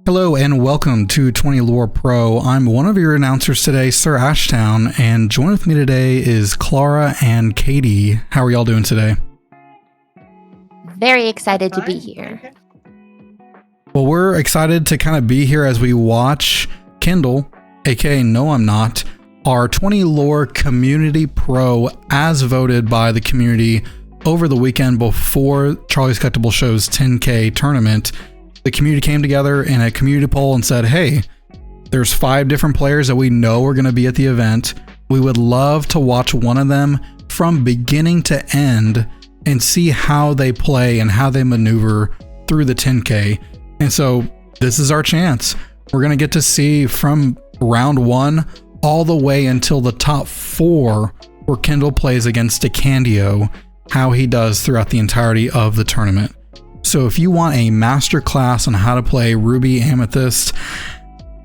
Hello and welcome to 20 Lore Pro. I'm one of your announcers today, SirAshtown, and joining with me today is Clara and Katie. How are y'all doing today? Very excited to be here. Well, we're excited to kind of be here as we watch Kindle, aka Noimnot, our 20 Lore Community Pro as voted by the community over the weekend before Charlie's Collectible Show's 10K tournament. The community came together in a community poll and said, hey, there's 5 different players that we know are going to be at the event. We would love to watch one of them from beginning to end and see how they play and how they maneuver through the 10K. And so this is our chance. We're going to get to see from round 1 all the way until the top 4 where Kindle plays against Decandio, how he does throughout the entirety of the tournament. So if you want a master class on how to play Ruby Amethyst,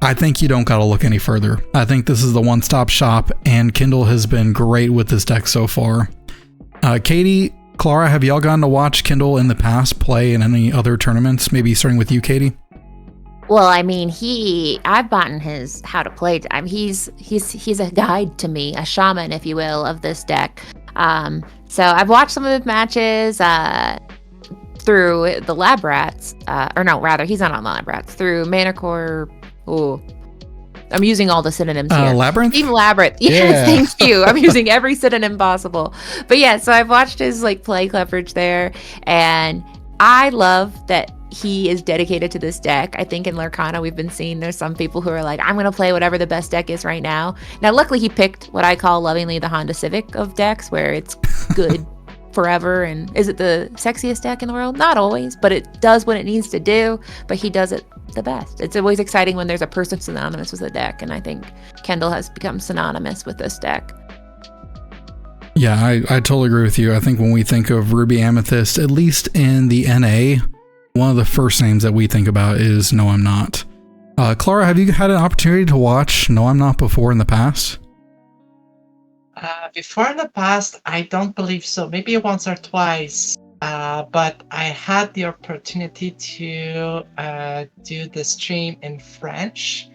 I think you don't got to look any further. I think this is the one-stop shop, and Kindle has been great with this deck so far. Katie, Clara, have y'all gotten to watch Kindle in the past play in any other tournaments? Maybe starting with you, Katie? Well, I mean, I've bought his how to play. I mean, he's a guide to me, a shaman, if you will, of this deck. So I've watched some of his matches, through the Lab Rats, or no, rather, he's not on the Lab Rats, through Manicore. Oh, I'm using all the synonyms here. Labyrinth? Even Labyrinth. Yes, thank you. I'm using every synonym possible. But yeah, so I've watched his play coverage there, and I love that he is dedicated to this deck. I think in Lorcana, we've been seeing there's some people who are like, I'm going to play whatever the best deck is right now. Now, luckily, he picked what I call lovingly the Honda Civic of decks, where it's good forever. And is it the sexiest deck in the world? Not always, but it does what it needs to do, but he does it the best. It's always exciting when there's a person synonymous with a deck, and I think Kendall has become synonymous with this deck. Yeah, I totally agree with you. I think when we think of Ruby Amethyst, at least in the NA, one of the first names that we think about is Noimnot. Clara, have you had an opportunity to watch Noimnot before in the past? Before in the past, I don't believe so. Maybe once or twice. But I had the opportunity to do the stream in French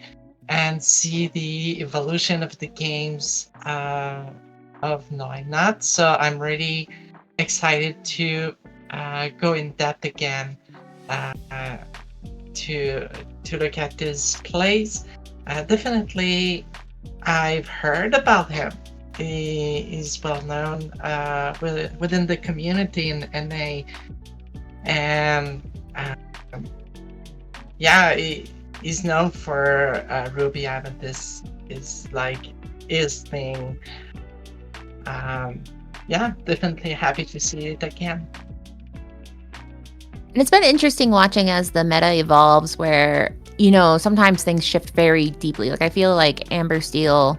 and see the evolution of the games of Noimnot. So I'm really excited to go in depth again to look at his plays. Definitely, I've heard about him. He is well known within the community in NA, and yeah, he's known for Ruby Amethyst is like his thing. Yeah, definitely happy to see it again. And it's been interesting watching as the meta evolves, where, sometimes things shift very deeply. Like, I feel like Amber Steel,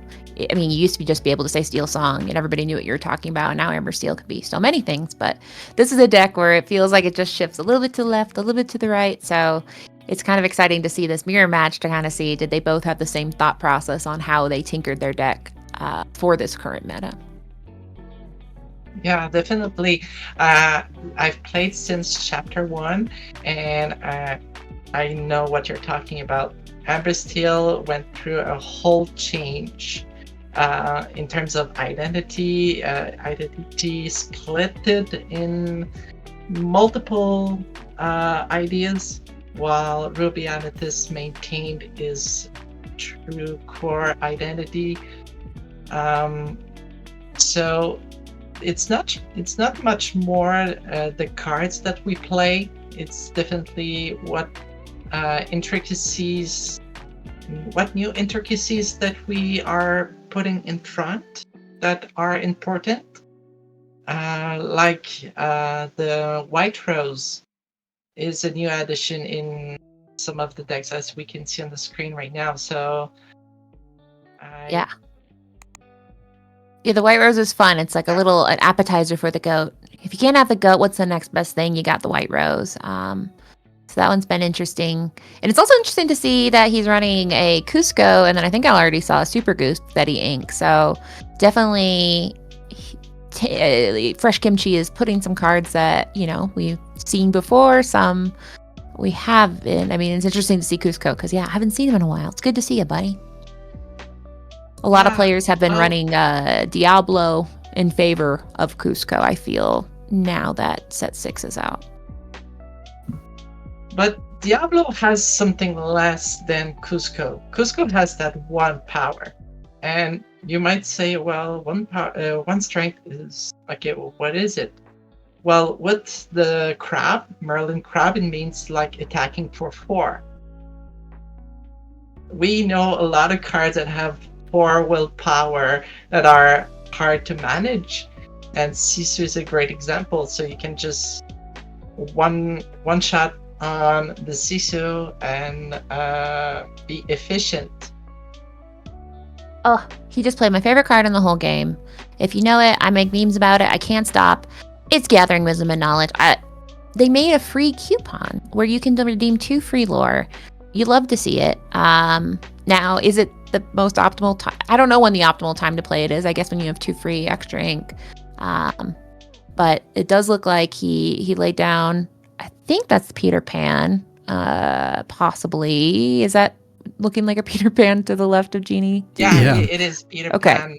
I mean, you used to just be able to say Steel Song and everybody knew what you were talking about. And now Amber Steel could be so many things. But this is a deck where it feels like it just shifts a little bit to the left, a little bit to the right. So it's kind of exciting to see this mirror match to kind of see, did they both have the same thought process on how they tinkered their deck for this current meta? Yeah, definitely. I've played since chapter 1, and I know what you're talking about. Amber Steel went through a whole change in terms of identity split in multiple ideas, while Ruby Amethyst maintained his true core identity. So it's not much more the cards that we play. It's definitely what new intricacies that we are putting in front that are important. Like the White Rose is a new addition in some of the decks, as we can see on the screen right now. So yeah, the White Rose is fun. It's like an appetizer for the goat. If you can't have the goat, what's the next best thing? You got the White Rose. So that one's been interesting. And it's also interesting to see that he's running a Cusco, and then I think I already saw a Super Goose Betty Ink. So definitely Fresh Kimchi is putting some cards that, we've seen before, some we have been. I mean, it's interesting to see Cusco because, yeah, I haven't seen him in a while. It's good to see you, buddy. A lot of players have been running Diablo in favor of Cusco, I feel, now that Set 6 is out. But Diablo has something less than Cusco. Cusco has that one power. And you might say, well, one strength is, okay, well, what is it? Well, with the crab, Merlin crab, it means like attacking for 4. We know a lot of cards that have 4 willpower that are hard to manage. And Sisu is a great example. So you can just one shot on the Sisu and be efficient. Oh, he just played my favorite card in the whole game. If you know it, I make memes about it. I can't stop. It's Gathering Wisdom and Knowledge. They made a free coupon where you can redeem 2 free lore. You love to see it. Now, is it the most optimal time? I don't know when the optimal time to play it is. I guess when you have 2 free extra ink. But it does look like he laid down, I think that's Peter Pan, possibly. Is that looking like a Peter Pan to the left of Genie? Yeah. It is Peter Pan.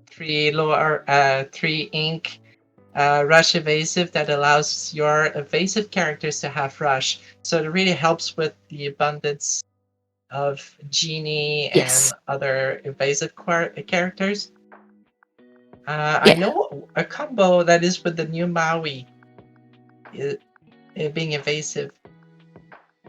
3 lore, 3 ink, rush evasive that allows your evasive characters to have rush. So it really helps with the abundance of Genie and other evasive characters. I know a combo that is with the new Maui being evasive.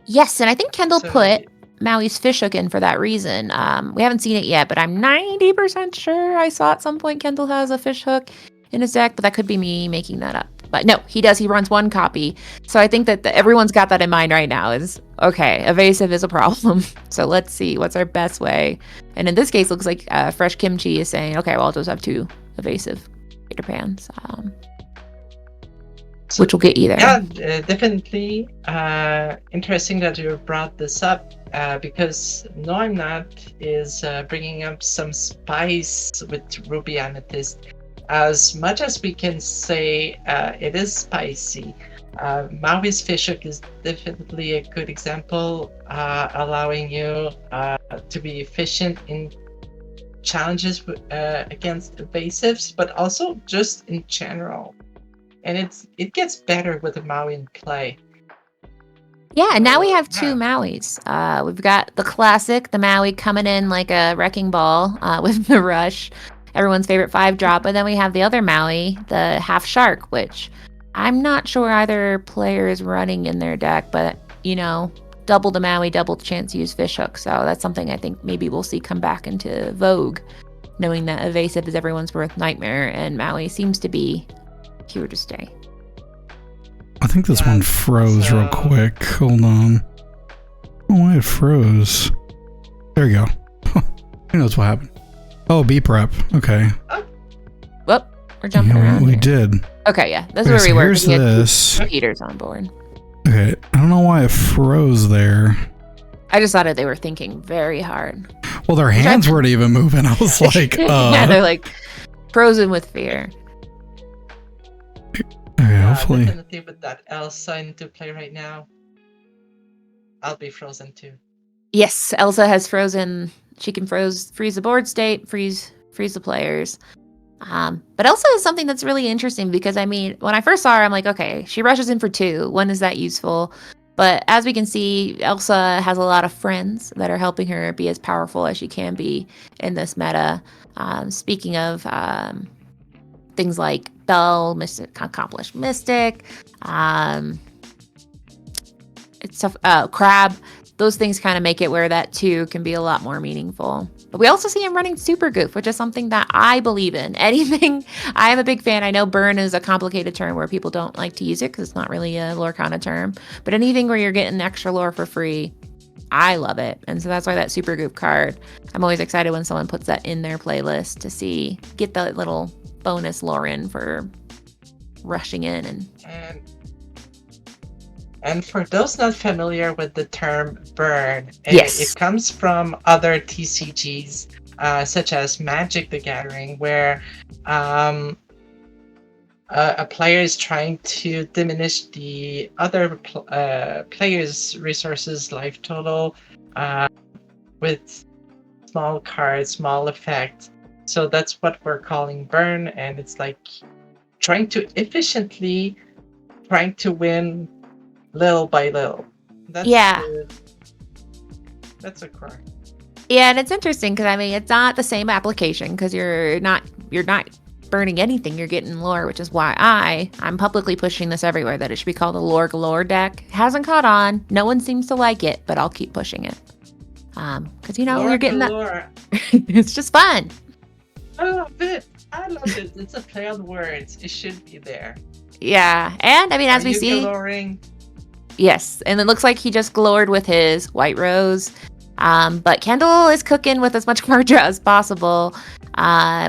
Yes, and I think Kendall put Maui's fishhook in for that reason. We haven't seen it yet, but I'm 90% sure I saw at some point Kendall has a fishhook in his deck, but that could be me making that up. But no, he does. He runs 1 copy. So I think that everyone's got that in mind right now is, okay, evasive is a problem. So let's see what's our best way. And in this case, looks like Fresh Kimchi is saying, okay, well, I'll just have 2 evasive Peter Pans, which will get you there. Yeah, definitely. Interesting that you brought this up because Noimnot is bringing up some spice with Ruby Amethyst. As much as we can say it is spicy, Maui's fishhook is definitely a good example, allowing you to be efficient in challenges against evasives, but also just in general. And it gets better with the Maui in play. Yeah, and now we have 2 Mauis. We've got the classic, the Maui coming in like a wrecking ball with the rush, everyone's favorite 5-drop, and then we have the other Maui, the half shark, which I'm not sure either player is running in their deck, but you know, double the Maui, double the chance to use fishhook. So that's something I think maybe we'll see come back into vogue, knowing that evasive is everyone's worst nightmare, and Maui seems to be here to stay. I think this one froze real quick. Hold on. Oh, why it froze? There you go. Who knows what happened? Oh, B prep. Okay. Whoop, we're jumping around. We did. Okay, yeah. This is where we were. Here's this. Heaters on board. Okay, I don't know why it froze there. I just thought they were thinking very hard. Well, their hands weren't even moving. I was like, yeah, they're like frozen with fear. Okay, hopefully. Definitely with that Elsa into play right now, I'll be frozen too. Yes, Elsa has frozen. She can freeze the board state, freeze the players. But Elsa is something that's really interesting because, I mean, when I first saw her, I'm like, okay, she rushes in for 2. When is that useful? But as we can see, Elsa has a lot of friends that are helping her be as powerful as she can be in this meta. Speaking of things like Belle, Mystic, Accomplished Mystic, Crab, those things kind of make it where that 2 can be a lot more meaningful. But we also see him running Super Goof, which is something that I believe in. Anything, I am a big fan. I know burn is a complicated term where people don't like to use it because it's not really a lorcana term. But anything where you're getting extra lore for free, I love it. And so that's why that Super Goof card, I'm always excited when someone puts that in their playlist to get that little bonus lore in for rushing in. And for those not familiar with the term burn, yes, it comes from other TCGs, such as Magic the Gathering, where a player is trying to diminish the other player's resources, life total, with small cards, small effect. So that's what we're calling burn, and it's like trying to efficiently trying to win little by little. That's Yeah. That's a cry. Yeah, and it's interesting because I mean it's not the same application because you're not burning anything. You're getting lore, which is why I'm publicly pushing this everywhere that it should be called a lore galore deck. It hasn't caught on. No one seems to like it, but I'll keep pushing it. Because you're getting galore. that. It's just fun. I love it. It's a play on words. It should be there. Yeah, and I mean as Are we you see, galoring? yes, and it looks like he just glowed with his white rose. But Kendall is cooking with as much card draw as possible.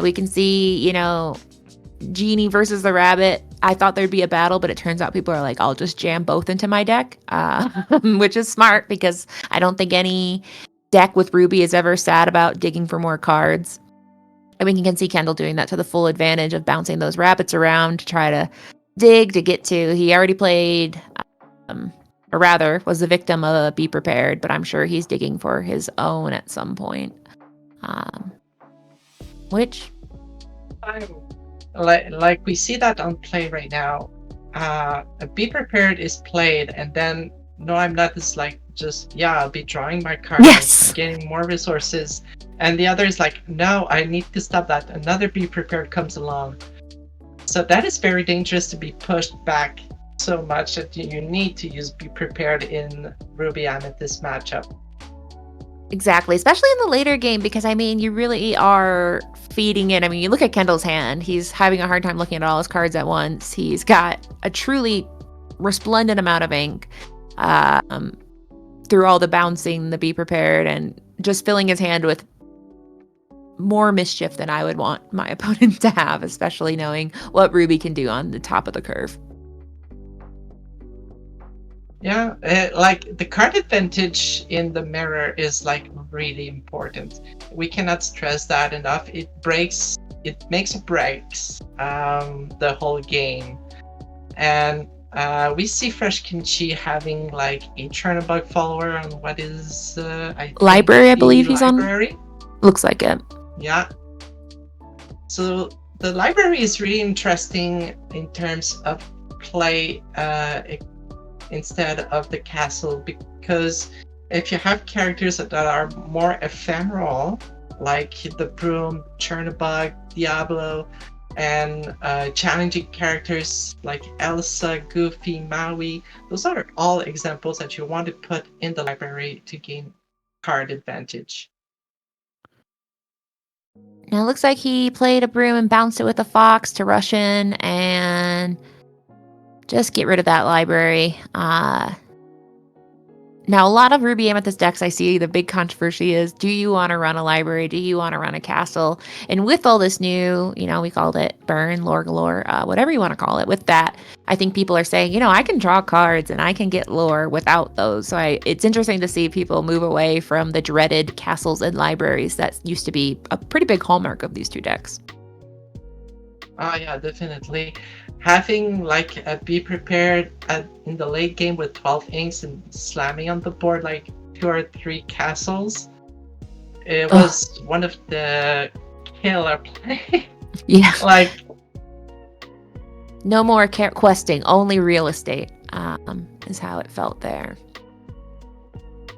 We can see, Genie versus the rabbit. I thought there'd be a battle, but it turns out people are like, I'll just jam both into my deck, which is smart because I don't think any deck with Ruby is ever sad about digging for more cards. I mean, you can see Kendall doing that to the full advantage of bouncing those rabbits around to try to dig to get to. He already played, or rather, was the victim of a Be Prepared, but I'm sure he's digging for his own at some point. Which, like we see that on play right now. A Be Prepared is played, and then Noimnot is like, I'll be drawing my cards, yes, getting more resources. And the other is like, no, I need to stop that. Another Be Prepared comes along. So that is very dangerous to be pushed back so much that you need to use Be Prepared in Ruby Amethyst matchup. Exactly, especially in the later game, because I mean, you really are feeding it. I mean, you look at Kendall's hand, he's having a hard time looking at all his cards at once. He's got a truly resplendent amount of ink through all the bouncing, the Be Prepared, and just filling his hand with more mischief than I would want my opponent to have, especially knowing what Ruby can do on the top of the curve. Yeah, like the card advantage in the mirror is like really important. We cannot stress that enough. It makes or breaks the whole game. And we see Questingqueentcg having like a Chernobog follower on what is Library, I believe he's on. Looks like it. Yeah. So the library is really interesting in terms of play instead of the castle, because if you have characters that are more ephemeral, like the Broom, Chernobog, Diablo, and challenging characters like Elsa, Goofy, Maui, those are all examples that you want to put in the library to gain card advantage. Now it looks like he played a broom and bounced it with a fox to rush in and just get rid of that library. Now, a lot of Ruby Amethyst decks I see, the big controversy is, do you want to run a library? Do you want to run a castle? And with all this new, we called it burn, lore galore, whatever you want to call it. With that, I think people are saying, I can draw cards and I can get lore without those. So it's interesting to see people move away from the dreaded castles and libraries that used to be a pretty big hallmark of these two decks. Yeah, definitely. Having like a Be Prepared in the late game with 12 inks and slamming on the board like 2 or 3 castles, it was one of the killer play. Yeah. Like, no more questing, only real estate is how it felt there.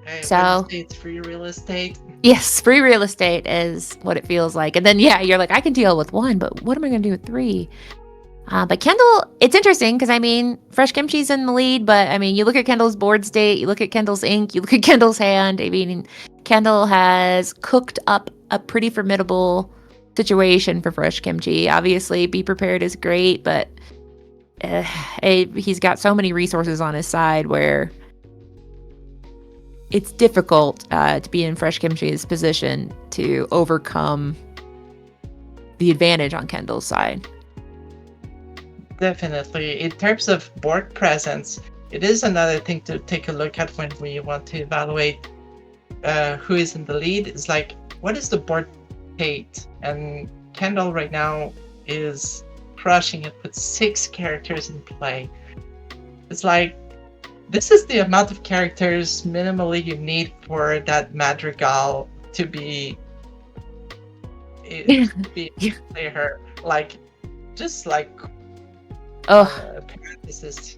Hey, so it's free real estate. Yes, free real estate is what it feels like. And then, you're like, I can deal with 1, but what am I going to do with 3? But Kendall, it's interesting because, I mean, Questingqueentcg's in the lead, but, I mean, you look at Kendall's board state, you look at Kendall's ink, you look at Kendall's hand. I mean, Kendall has cooked up a pretty formidable situation for Questingqueentcg. Obviously, Be Prepared is great, but he's got so many resources on his side where it's difficult to be in Questingqueentcg's position to overcome the advantage on Kendall's side. Definitely. In terms of board presence, it is another thing to take a look at when we want to evaluate who is in the lead. It's like, what is the board state? And Kendall right now is crushing it with 6 characters in play. It's like, this is the amount of characters minimally you need for that madrigal to be play her. Like, just like parenthesis.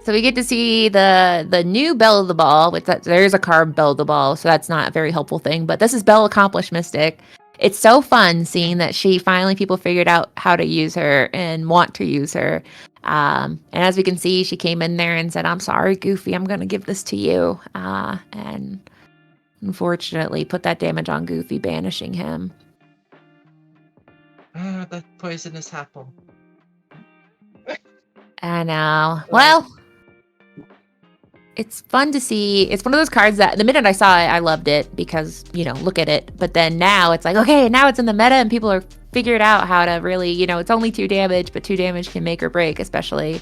So we get to see the new Belle of the Ball, which there is a card Belle of the Ball, so that's not a very helpful thing. But this is Belle Accomplished Mystic. It's so fun seeing that people figured out how to use her and want to use her. And as we can see, she came in there and said, "I'm sorry, Goofy, I'm going to give this to you." And unfortunately put that damage on Goofy, banishing him. That poisonous apple. I know. Well, it's fun to see. It's one of those cards that the minute I saw it, I loved it because, look at it. But then now it's like, okay, now it's in the meta and people are figured out how to really, it's only 2 damage, but 2 damage can make or break, especially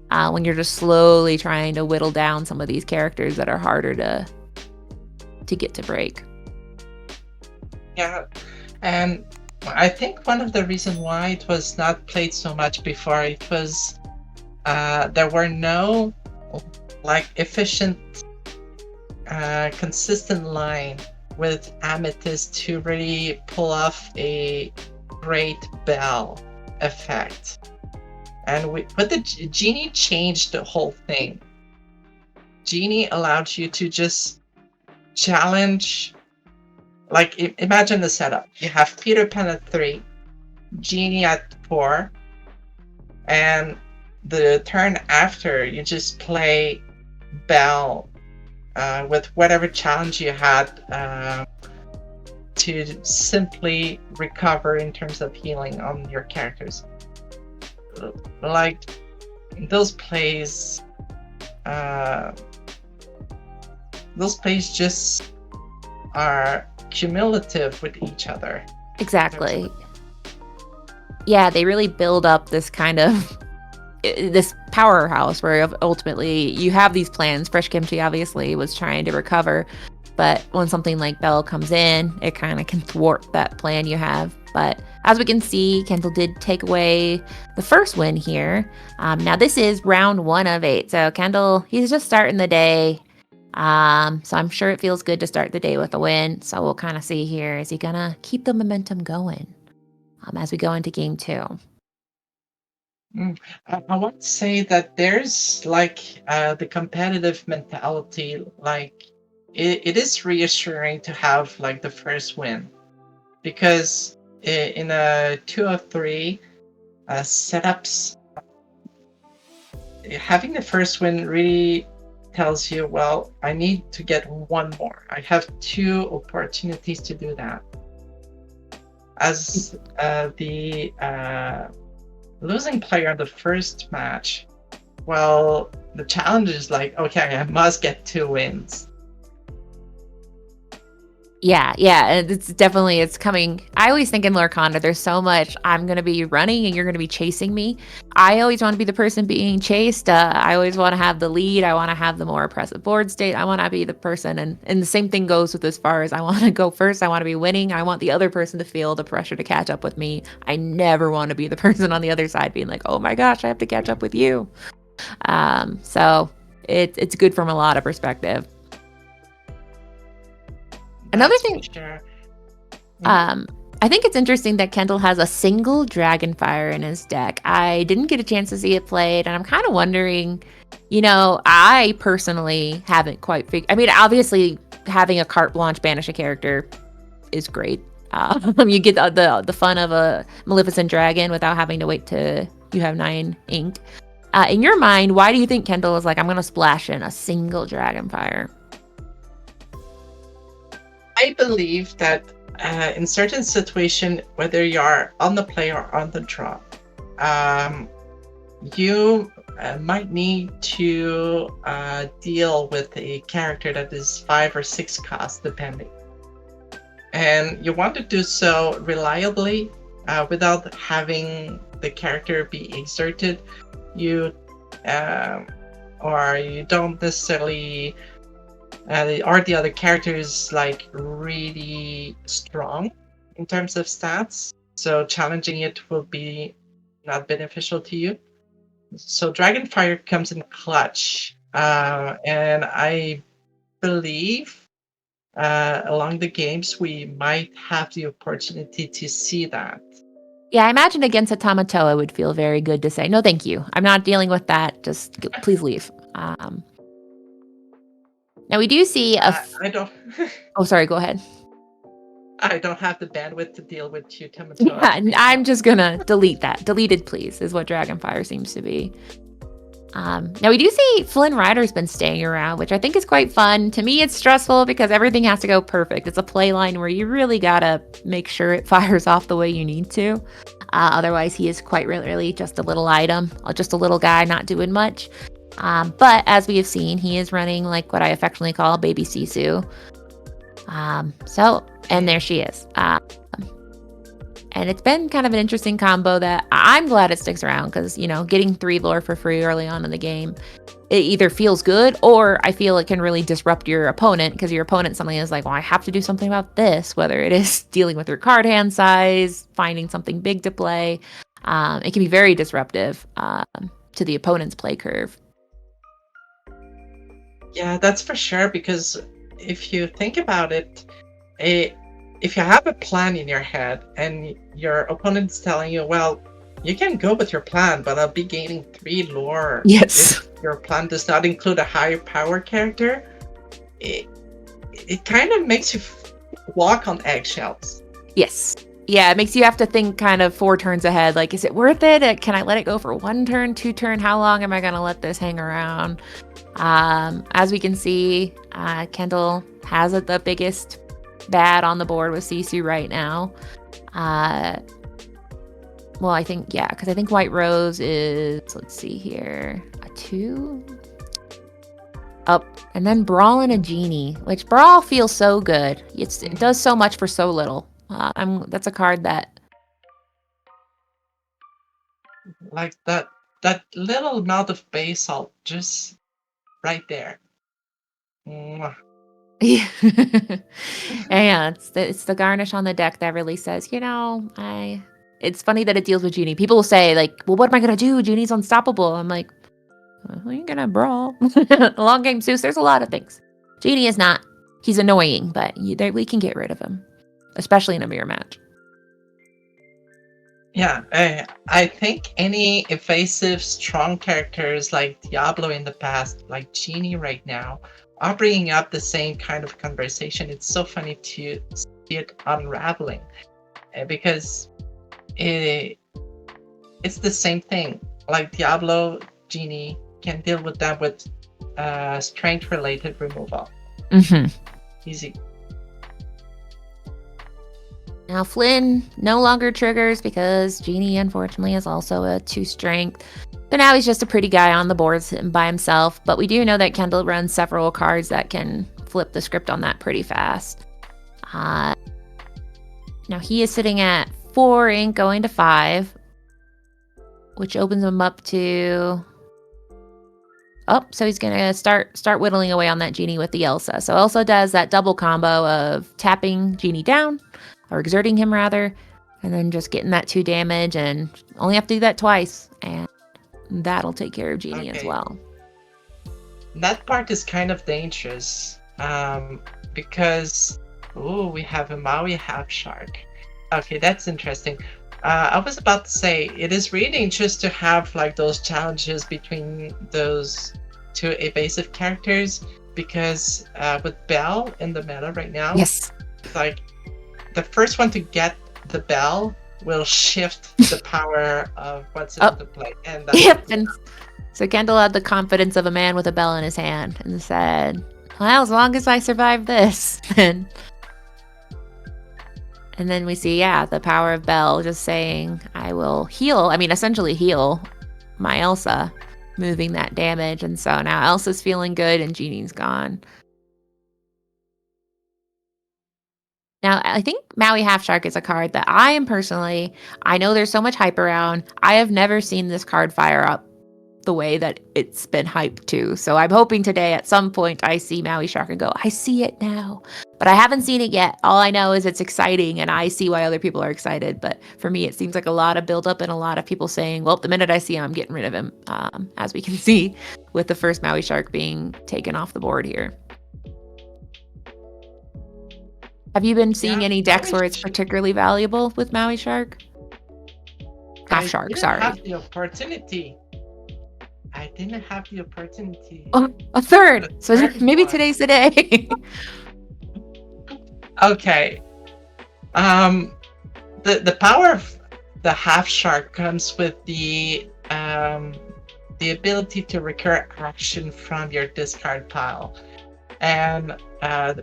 when you're just slowly trying to whittle down some of these characters that are harder to get to break. Yeah, and I think one of the reasons why it was not played so much before, it was there were no efficient, consistent line with Amethyst to really pull off a great Belle effect. And with the Genie changed the whole thing. Genie allowed you to just challenge. Imagine the setup. You have Peter Pan at 3, Genie at 4, and the turn after, you just play Belle with whatever challenge you had to simply recover in terms of healing on your characters. Those plays just are cumulative with each other. Exactly. Yeah, they really build up this kind of this powerhouse where ultimately you have these plans. Fresh Kimchi obviously was trying to recover, but when something like Belle comes in, it kind of can thwart that plan you have. But as we can see, Kendall did take away the first win here. Now this is round 1 of 8, so Kendall, he's just starting the day. So I'm sure it feels good to start the day with a win. So we'll kind of see here, is he gonna keep the momentum going as we go into game 2? I want to say that there's the competitive mentality. It is reassuring to have the first win, because in a 2 of 3 setups, having the first win really tells you, well, I need to get 1 more. I have 2 opportunities to do that. As the losing player in the first match, well, the challenge is okay, I must get 2 wins. Yeah, it's coming. I always think in Lorcana, there's so much, I'm going to be running and you're going to be chasing me. I always want to be the person being chased. I always want to have the lead. I want to have the more oppressive board state. I want to be the person. And the same thing goes with as far as I want to go first. I want to be winning. I want the other person to feel the pressure to catch up with me. I never want to be the person on the other side being like, oh my gosh, I have to catch up with you. So it's good from a lot of perspective. Another thing, sure. I think it's interesting that Kendall has a single Dragonfire in his deck. I didn't get a chance to see it played, and I'm kind of wondering, I personally haven't quite figured. I mean, obviously, having a carte blanche banish a character is great. You get the fun of a Maleficent Dragon without having to wait till you have 9 ink. In your mind, why do you think Kendall is like, I'm going to splash in a single Dragonfire? I believe that in certain situations, whether you are on the play or on the draw, you might need to deal with a character that is 5 or 6 cost, depending. And you want to do so reliably without having the character be exerted. Or you don't necessarily... or the other character is really strong in terms of stats, so challenging it will be not beneficial to you. So Dragonfire comes in clutch, and I believe along the games we might have the opportunity to see that. Yeah, I imagine against a Tamatoa would feel very good to say, no, thank you. I'm not dealing with that. Just please leave. Now we do see I don't. Oh, sorry, go ahead. I don't have the bandwidth to deal with two Tamatoas. Yeah, I'm just gonna delete that. Deleted, please, is what Dragonfire seems to be. Now we do see Flynn Rider's been staying around, which I think is quite fun. To me, it's stressful because everything has to go perfect. It's a play line where you really gotta make sure it fires off the way you need to. Otherwise, he is quite really just a little item, just a little guy not doing much. But as we have seen, he is running like what I affectionately call baby Sisu. And there she is. And it's been kind of an interesting combo that I'm glad it sticks around because, getting 3 lore for free early on in the game, it either feels good or I feel it can really disrupt your opponent because your opponent suddenly is like, well, I have to do something about this, whether it is dealing with your card hand size, finding something big to play. It can be very disruptive to the opponent's play curve. Yeah, that's for sure, because if you think about it, if you have a plan in your head and your opponent's telling you, well, you can go with your plan, but I'll be gaining 3 lore. Yes. If your plan does not include a higher power character, it kind of makes you walk on eggshells. Yes. Yeah, it makes you have to think kind of 4 turns ahead. Like, is it worth it? Can I let it go for 1 turn, 2 turn? How long am I going to let this hang around? As we can see, Kendall has the biggest bad on the board with Sisu right now. Well, I think, because I think White Rose is, let's see here, a 2. Oh, and then Brawl and a Genie, which Brawl feels so good. It does so much for so little. That's a card that... Like that little amount of basalt just right there. Mwah. Yeah, it's the garnish on the deck that really says, it's funny that it deals with Genie. People will say, like, well, what am I going to do? Genie's unstoppable. I'm like, well, you're going to brawl. Long game Zeus, there's a lot of things. Genie is not. He's annoying, but we can get rid of him, especially in a mirror match. Yeah, I think any evasive, strong characters like Diablo in the past, like Genie right now, are bringing up the same kind of conversation. It's so funny to see it unraveling because it's the same thing. Like Diablo, Genie can deal with that with strength-related removal. Mm-hmm. Easy. Now Flynn no longer triggers because Genie unfortunately is also a 2 strength. So now he's just a pretty guy on the board sitting by himself. But we do know that Kendall runs several cards that can flip the script on that pretty fast. Now he is sitting at 4 ink going to 5, which opens him up to... Oh, so he's going to start whittling away on that Genie with the Elsa. So Elsa does that double combo of tapping Genie down, or exerting him rather, and then just getting that 2 damage, and only have to do that twice, and that'll take care of Genie as well. That part is kind of dangerous, because we have a Maui half shark. Okay, that's interesting. I was about to say, it is really dangerous to have like those challenges between those 2 evasive characters, because with Belle in the meta right now, yes, like the first one to get the bell will shift the power of what's into play. And that's and so Kendall had the confidence of a man with a bell in his hand and said, well, as long as I survive this, then... And then we see, the power of Belle just saying, I will essentially heal my Elsa, moving that damage. And so now Elsa's feeling good and Genie's gone. Now, I think Maui Half Shark is a card that I know there's so much hype around. I have never seen this card fire up the way that it's been hyped to. So I'm hoping today at some point I see Maui Shark and go, I see it now. But I haven't seen it yet. All I know is it's exciting and I see why other people are excited. But for me, it seems like a lot of buildup and a lot of people saying, well, the minute I see him, I'm getting rid of him. As we can see with the first Maui Shark being taken off the board here. Have you been seeing any decks where it's particularly valuable with Maui Shark? Half Shark, sorry. I didn't have the opportunity. Oh, a third. So maybe today's the day. Okay. The power of the half shark comes with the ability to recur action from your discard pile, and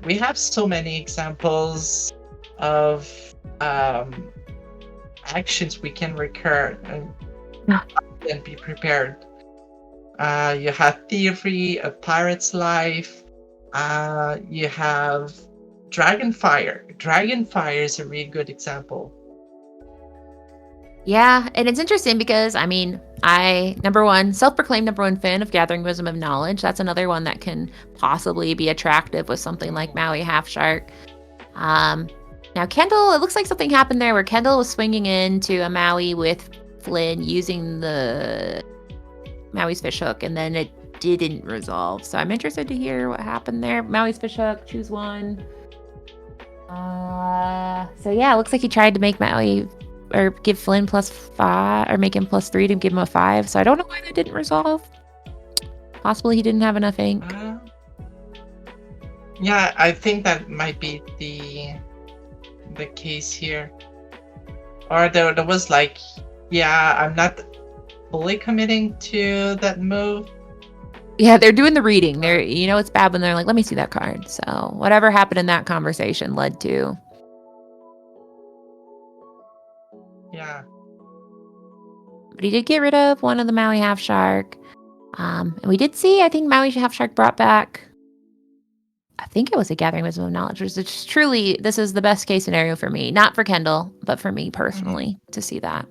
we have so many examples of actions we can recur and be prepared. You have Theory, A Pirate's Life. You have Dragonfire. Dragonfire is a really good example. Yeah, and it's interesting because, I mean, self-proclaimed number one fan of Gathering Wisdom of Knowledge. That's another one that can possibly be attractive with something like Maui Half Shark. Now, Kendall, it looks like something happened there where Kendall was swinging into a Maui with Flynn using the Maui's Fishhook, and then it didn't resolve. So I'm interested to hear what happened there. Maui's Fishhook, choose one. So yeah, it looks like he tried to make Maui or give Flynn +5 or make him +3 to give him a 5. So I don't know why that didn't resolve. Possibly he didn't have enough ink. Yeah, I think that might be the case here. Or there was like, yeah, I'm not fully committing to that move. Yeah, they're doing the reading. It's bad when they're like, let me see that card. So whatever happened in that conversation led to. Yeah. But he did get rid of one of the Maui Half Shark. And we did see, I think Maui Half Shark brought back, I think it was a Gathering Wisdom of Knowledge, which is truly, this is the best case scenario for me. Not for Kendall, but for me personally to see that.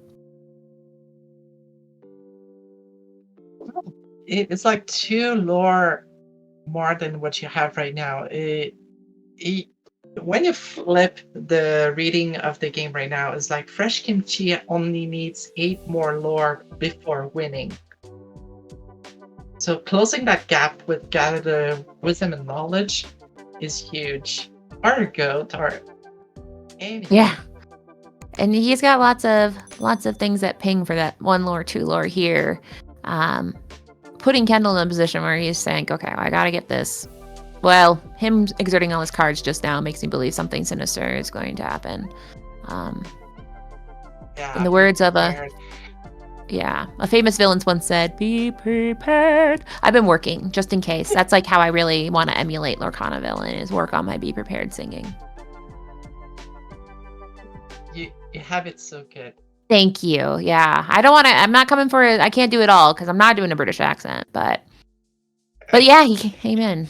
It's like 2 lore more than what you have right now. When you flip the reading of the game right now, it's like Fresh Kimchi only needs 8 more lore before winning. So closing that gap with Gather Wisdom and Knowledge is huge. Or a goat or anything. Yeah. And he's got lots of things that ping for that 1 lore, 2 lore here. Putting Kendall in a position where he's saying, okay, well, I gotta get this. Well, him exerting all his cards just now makes me believe something sinister is going to happen. In the words of a famous villain once said, be prepared. I've been working just in case. That's like how I really want to emulate Lorcana villain, is work on my be prepared singing. You have it so good. Thank you. Yeah. I'm not coming for it. I can't do it all because I'm not doing a British accent, but yeah, he came in.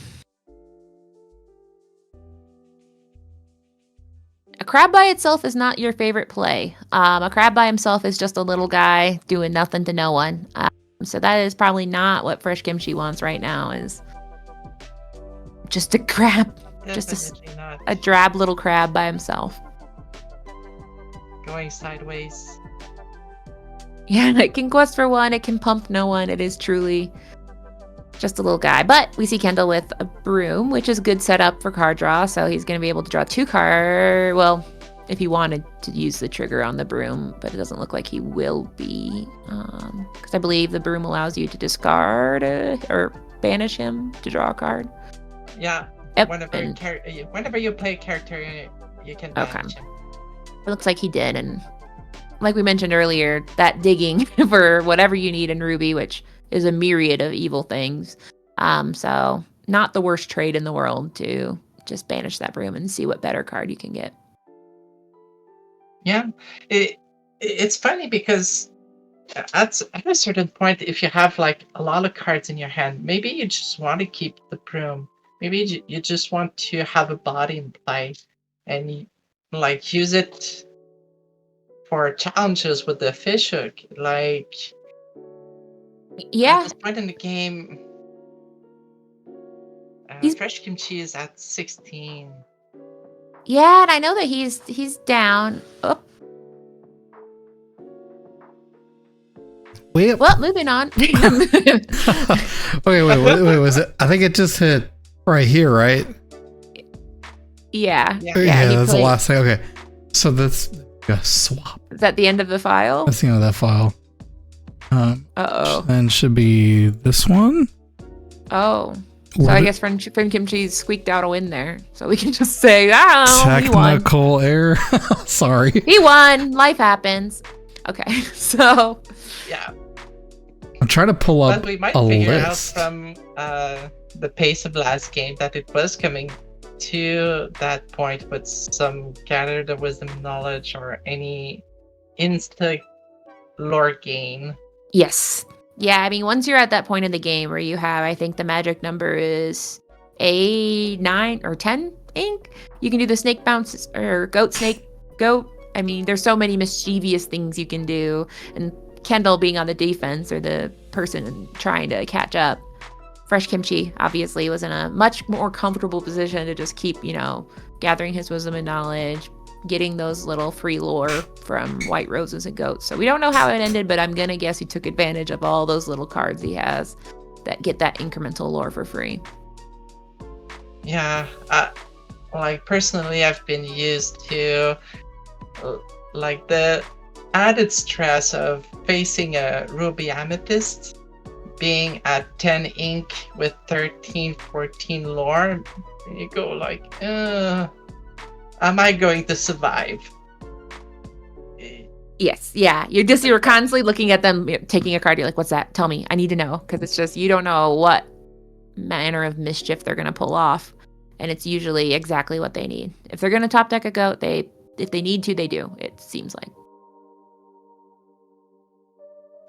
A crab by itself is not your favorite play. A crab by himself is just a little guy doing nothing to no one. So that is probably not what Fresh Kimchi wants right now, is just a crab. Definitely not. A drab little crab by himself. Going sideways. Yeah, it can quest for 1. It can pump no one. It is truly just a little guy. But we see Kendall with a broom, which is good setup for card draw. So he's going to be able to draw 2 cards. Well, if he wanted to use the trigger on the broom, but it doesn't look like he will be. Because I believe the broom allows you to discard or banish him to draw a card. Yeah. Yep. Whenever you play a character, you can banish him. It looks like he did. And like we mentioned earlier, that digging for whatever you need in Ruby, which is a myriad of evil things. So not the worst trade in the world to just banish that broom and see what better card you can get. Yeah, it's funny because at a certain point, if you have like a lot of cards in your hand, maybe you just want to keep the broom. Maybe you just want to have a body in play, and you like use it for challenges with the fishhook. Like Yeah, At this point in the game, he's Fresh Kimchi is at 16. yeah, and I know that he's down. Oh, Wait. well, moving on. wait, was it? I think it just hit right here, right? Yeah, Yeah. Yeah, he that's the played- last thing. Okay, so that's a swap. Is that the end of the file? That's the end of that file. Uh-oh. Then should be this one. Oh. So I guess Friend Kimchi's squeaked out a win there. So we can just say, oh, he won. Technical error. Sorry. He won. Life happens. Okay, so Yeah. I'm trying to pull up But we might a figure out list. from the pace of last game that it was coming to that point with some gather the wisdom knowledge or any insta lore gain. yes. Yeah, I mean, once you're at that point in the game where you have, I think the magic number is 8, 9, or 10 ink, you can do the snake bounce or goat. I mean, there's so many mischievous things you can do. And Kendall being on the defense or the person trying to catch up. Fresh Kimchi obviously was in a much more comfortable position to just keep, gathering his wisdom and knowledge, getting those little free lore from white roses and goats. So we don't know how it ended, but I'm gonna guess he took advantage of all those little cards he has that get that incremental lore for free. Yeah, like personally, I've been used to like the added stress of facing a ruby amethyst, being at 10 ink with 13, 14 lore. And you go like, am I going to survive? Yes, yeah. You're constantly looking at them taking a card. You're like, what's that? Tell me. I need to know, because it's just you don't know what manner of mischief they're gonna pull off, and it's usually exactly what they need. If they're gonna top deck a goat, if they need to, they do. It seems like.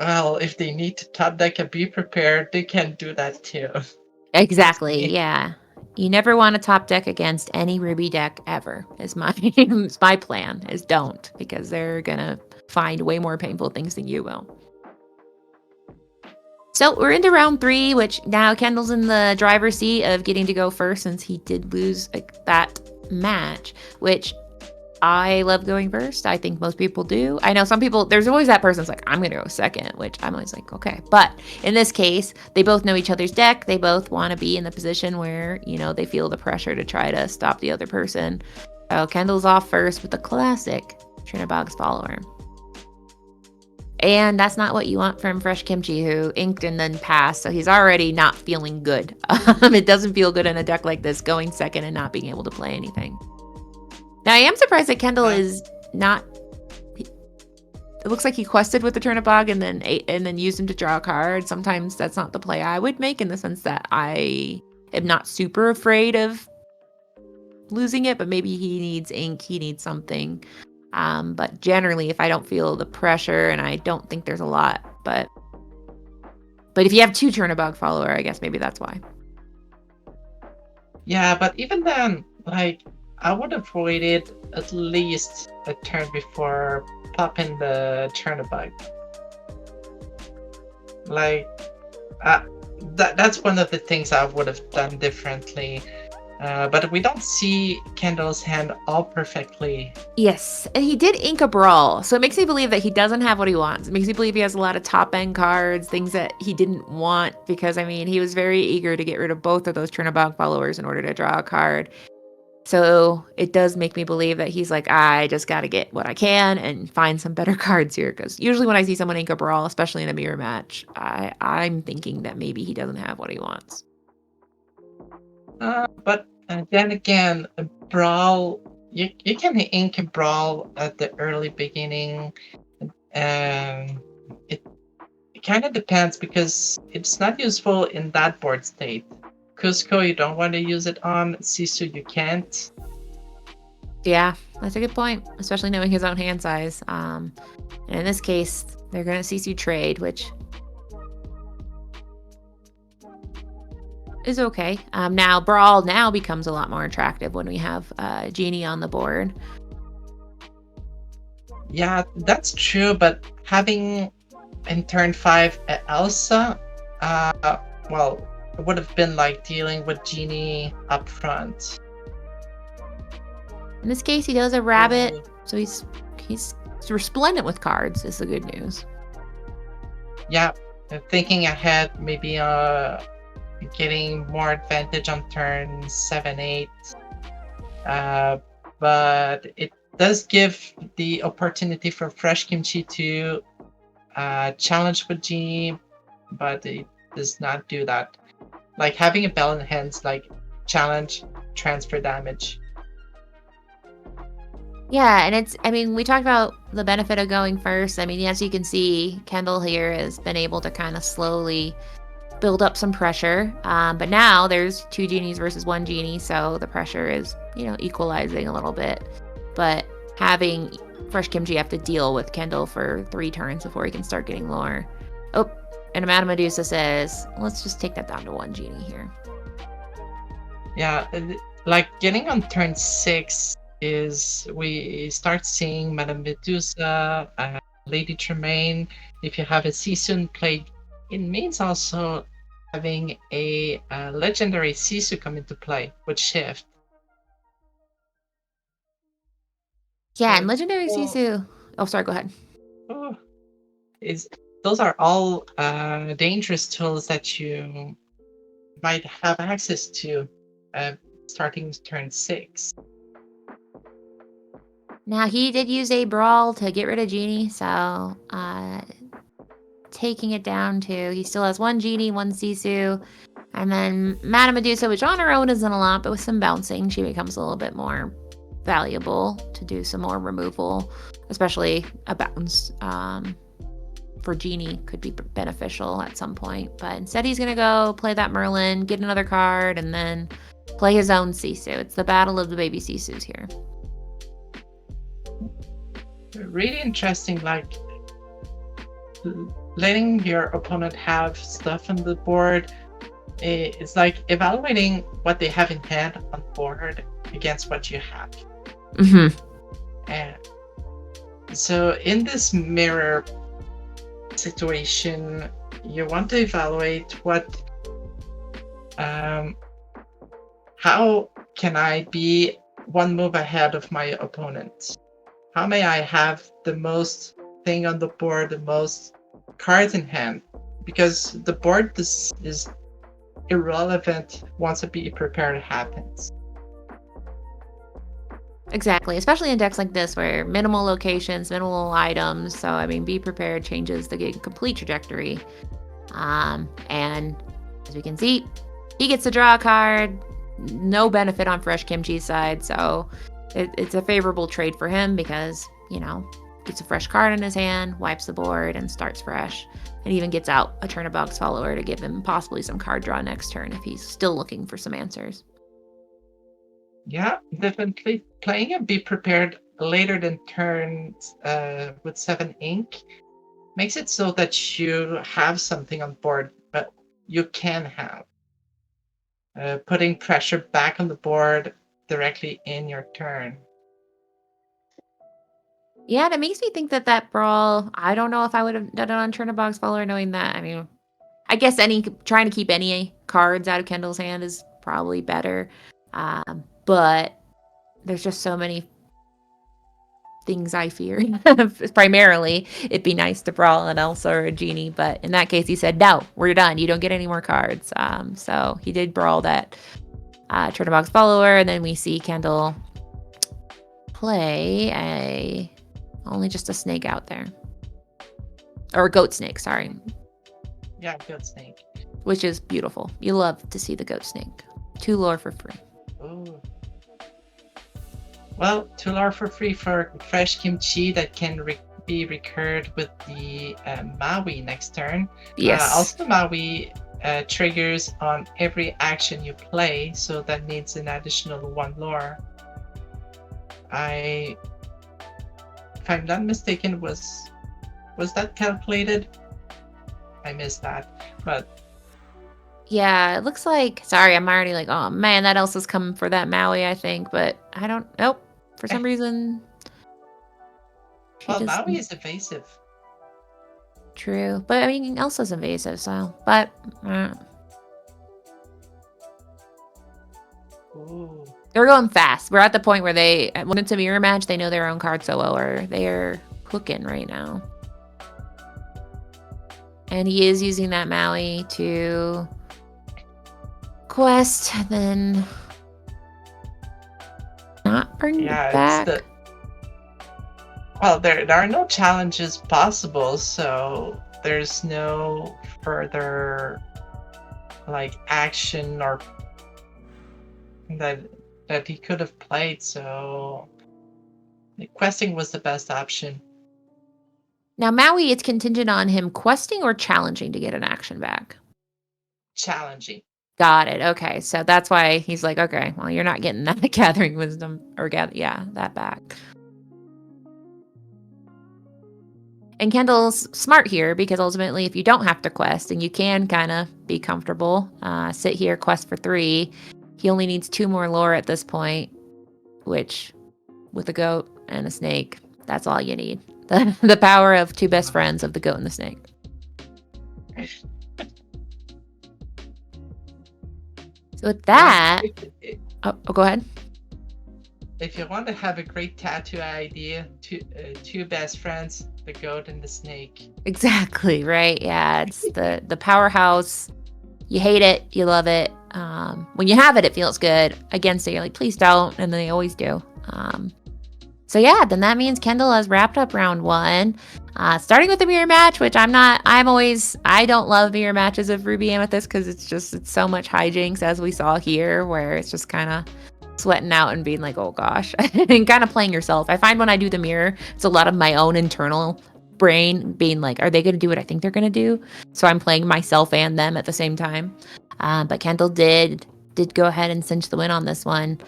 Well, if they need to top deck and be prepared, they can do that too. Exactly. Yeah. You never want to top deck against any Ruby deck ever. Is my is my plan. Is don't, because they're gonna find way more painful things than you will. So we're into round 3, which now Kendall's in the driver's seat of getting to go first since he did lose that match, which I love going first. I think most people do. I know some people, there's always that person that's like, I'm going to go second, which I'm always like, okay. But in this case, they both know each other's deck. They both want to be in the position where, they feel the pressure to try to stop the other person. So Kendall's off first with the classic Trinabog's follower. And that's not what you want from Fresh Kimchi, who inked and then passed. So he's already not feeling good. It doesn't feel good in a deck like this, going second and not being able to play anything. Now, I am surprised that Kendall is not. It looks like he quested with the Turnipog and then used him to draw a card. Sometimes that's not the play I would make, in the sense that I am not super afraid of losing it, but maybe he needs ink, he needs something. But generally, if I don't feel the pressure, and I don't think there's a lot, but if you have 2 Turnipog follower, I guess maybe that's why. Yeah, but even then, like, I would have waited at least a turn before popping the Turnipug. Like, that's one of the things I would have done differently. But we don't see Kendall's hand all perfectly. Yes, and he did ink a brawl, so it makes me believe that he doesn't have what he wants. It makes me believe he has a lot of top-end cards, things that he didn't want, because, he was very eager to get rid of both of those Turnipog followers in order to draw a card. So it does make me believe that he's like, I just got to get what I can and find some better cards here. Because usually when I see someone ink a brawl, especially in a mirror match, I'm thinking that maybe he doesn't have what he wants. But then again, a brawl, you can ink a brawl at the early beginning. It kind of depends, because it's not useful in that board state. Cusco, you don't want to use it on. Sisu, you can't. Yeah, that's a good point, especially knowing his own hand size. And in this case, they're going to Sisu trade, which is okay. Now, Brawl now becomes a lot more attractive when we have Genie on the board. Yeah, that's true, but having in turn 5, Elsa, well, it would have been like dealing with Genie up front. In this case, he does a rabbit, so he's resplendent with cards. Is the good news. Yeah, thinking ahead, maybe getting more advantage on turn 7, 8. But it does give the opportunity for Fresh Kimchi to challenge with Genie, but it does not do that. Like having a bell in hands, like challenge, transfer damage. Yeah, and I mean, we talked about the benefit of going first. I mean, as you can see, Kendall here has been able to kind of slowly build up some pressure. But now there's 2 genies versus 1 genie, so the pressure is, equalizing a little bit. But having Fresh Kimchi have to deal with Kendall for 3 turns before he can start getting lore. Oh, and Madame Medusa says, let's just take that down to 1 genie here. Yeah, like getting on turn 6 is we start seeing Madame Medusa, Lady Tremaine. If you have a Sisu play, it means also having a legendary Sisu come into play with Shift. Yeah, and legendary Sisu. Oh, sorry, go ahead. Those are all dangerous tools that you might have access to starting turn 6. Now, he did use a brawl to get rid of Genie, so taking it down to, he still has 1 Genie, 1 Sisu, and then Madame Medusa, which on her own isn't a lot, but with some bouncing, she becomes a little bit more valuable to do some more removal, especially a bounce for Genie could be beneficial at some point. But instead, he's going to go play that Merlin, get another card, and then play his own Sisu. It's the battle of the baby Sisus here. Really interesting, like letting your opponent have stuff on the board. It's like evaluating what they have in hand on board against what you have. Mm-hmm. And so in this mirror situation, you want to evaluate how can I be 1 move ahead of my opponent? How may I have the most thing on the board, the most cards in hand? Because the board is irrelevant once a Be Prepared happens. Exactly, especially in decks like this where minimal locations, minimal items. So, I mean, Be Prepared changes the complete trajectory. And as we can see, he gets to draw a card. No benefit on Fresh Kimchi's side. So, it's a favorable trade for him because, gets a fresh card in his hand, wipes the board, and starts fresh. And even gets out a Turnabout's Follower to give him possibly some card draw next turn if he's still looking for some answers. Yeah, definitely. Playing a Be Prepared later than turns with 7 ink makes it so that you have something on board, but you can have. Putting pressure back on the board directly in your turn. Yeah, and it makes me think that brawl, I don't know if I would have done it on Turnabout's Follower knowing that. I mean, I guess trying to keep any cards out of Kendall's hand is probably better. But there's just so many things I fear. Primarily, it'd be nice to brawl an Elsa or a Genie, but in that case, he said, no, we're done. You don't get any more cards. So he did brawl that Turnabout's Follower, and then we see Kendall play only just a snake out there. Or a goat snake, sorry. Yeah, goat snake. Which is beautiful. You love to see the goat snake. 2 lore for free. Ooh. Well, 2 lore for free for Fresh Kimchi that can be recurred with the Maui next turn. Yes. Also, Maui triggers on every action you play, so that needs an additional 1 lore. If I'm not mistaken, was that calculated? I missed that, but yeah, it looks like. Sorry, I'm already like, oh man, that Elsa's coming for that Maui, I think, but I don't. Nope. For some reason. Well, Maui is evasive. True. But I mean, Elsa's invasive, so. But. Ooh. They're going fast. We're at the point where when it's a mirror match, they know their own card so well, or they're cooking right now. And he is using that Maui to quest, and then not bring it back. Well, there are no challenges possible, so there's no further like action or that he could have played, so questing was the best option. Now, Maui, it's contingent on him questing or challenging to get an action back. Challenging. Got it. Okay, so that's why he's like, okay, well, you're not getting that gathering wisdom or that back. And Kendall's smart here because ultimately, if you don't have to quest and you can kind of be comfortable, sit here, quest for 3. He only needs 2 more lore at this point, which, with a goat and a snake, that's all you need. The power of 2 best friends of the goat and the snake. So with that, go ahead. If you want to have a great tattoo idea, 2 best friends, the goat and the snake. Exactly, right? Yeah, it's the powerhouse. You hate it, you love it. When you have it, it feels good. Against it, you're like, please don't, and they always do. So yeah, then that means Kendall has wrapped up round 1. Starting with the mirror match, which I don't love mirror matches of Ruby Amethyst because it's so much hijinks, as we saw here, where it's just kind of sweating out and being like, oh gosh, and kind of playing yourself. I find when I do the mirror, it's a lot of my own internal brain being like, are they going to do what I think they're going to do? So I'm playing myself and them at the same time. But Kendall did go ahead and cinch the win on this one,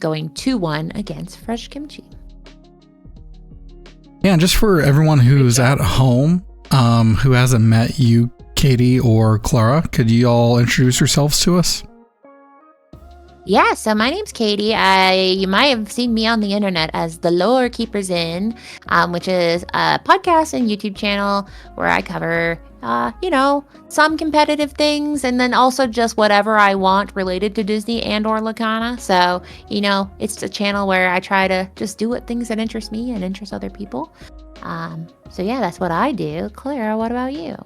going 2-1 against Fresh Kimchi. Yeah, and just for everyone who's at home, who hasn't met you, Katie or Clara, could you all introduce yourselves to us? Yeah, so my name's Katie. You might have seen me on the internet as the Lorekeeper's In, which is a podcast and YouTube channel where I cover, some competitive things and then also just whatever I want related to Disney and or Lorcana. So, it's a channel where I try to just do things that interest me and interest other people. So yeah, that's what I do. Clara, what about you?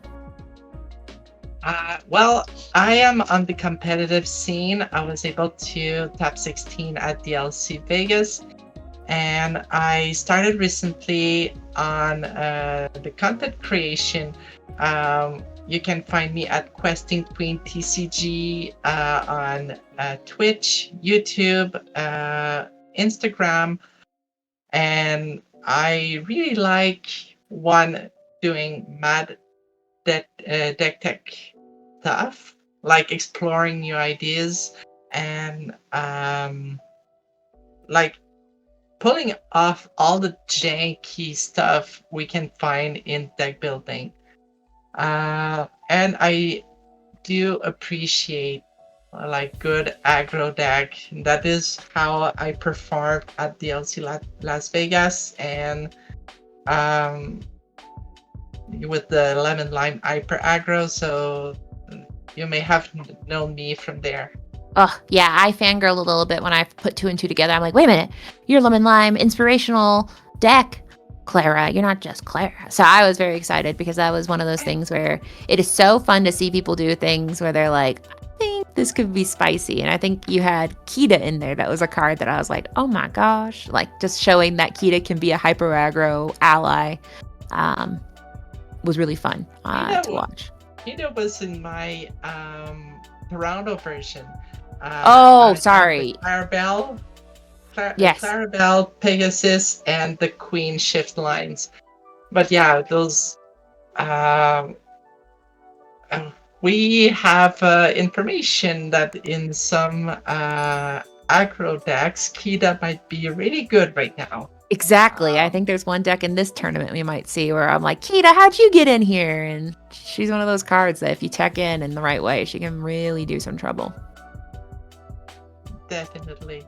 Well, I am on the competitive scene. I was able to top 16 at DLC Vegas, and I started recently on the content creation. You can find me at Questingqueentcg on Twitch, YouTube, Instagram, and I really like doing mad deck tech stuff, like exploring new ideas and like pulling off all the janky stuff we can find in deck building. And I do appreciate like good aggro deck. That is how I performed at DLC Las Vegas, and with the lemon lime hyper aggro, so you may have known me from there. Oh yeah, I fangirl a little bit when I put 2 and 2 together. I'm like, wait a minute, you're lemon lime inspirational deck, Clara. You're not just Clara. So I was very excited because that was one of those things where it is so fun to see people do things where they're like, I think this could be spicy. And I think you had Kita in there. That was a card that I was like, oh my gosh, like just showing that Kita can be a hyper aggro ally. Was really fun to watch. Kita was in my Toronto version. Sorry. Clarabelle, yes. Clarabelle, Pegasus, and the Queen shift lines. But yeah, those. We have information that in some aggro decks, Kita might be really good right now. Exactly. I think there's one deck in this tournament we might see where I'm like, Kita, how'd you get in here? And she's one of those cards that if you tech in the right way, she can really do some trouble. Definitely.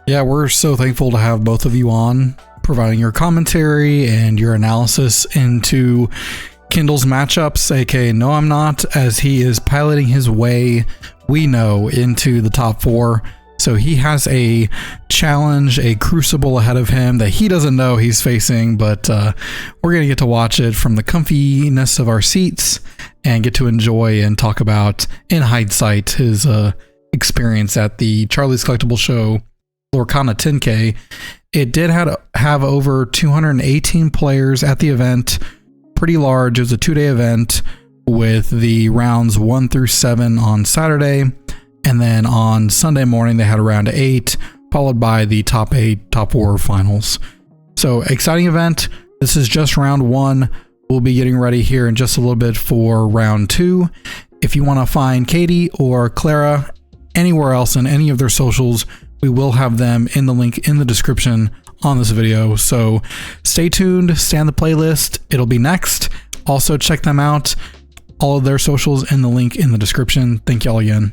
Yeah, we're so thankful to have both of you on. providing your commentary and your analysis into Kindle's matchups, aka Noimnot, as he is piloting his way, we know, into the top 4. So he has a challenge, a crucible ahead of him that he doesn't know he's facing, but we're going to get to watch it from the comfiness of our seats and get to enjoy and talk about, in hindsight, his experience at the Charlie's Collectible show, Lorcana 10K. It did have over 218 players at the event. Pretty large. It was a 2-day event with the rounds 1 through 7 on Saturday. And then on Sunday morning, they had round 8, followed by the top 8, top 4 finals. So exciting event. This is just round 1. We'll be getting ready here in just a little bit for round 2. If you want to find Katie or Clara anywhere else in any of their socials, we will have them in the link in the description on this video. So stay tuned, stay on the playlist. It'll be next. Also check them out. All of their socials in the link in the description. Thank y'all again.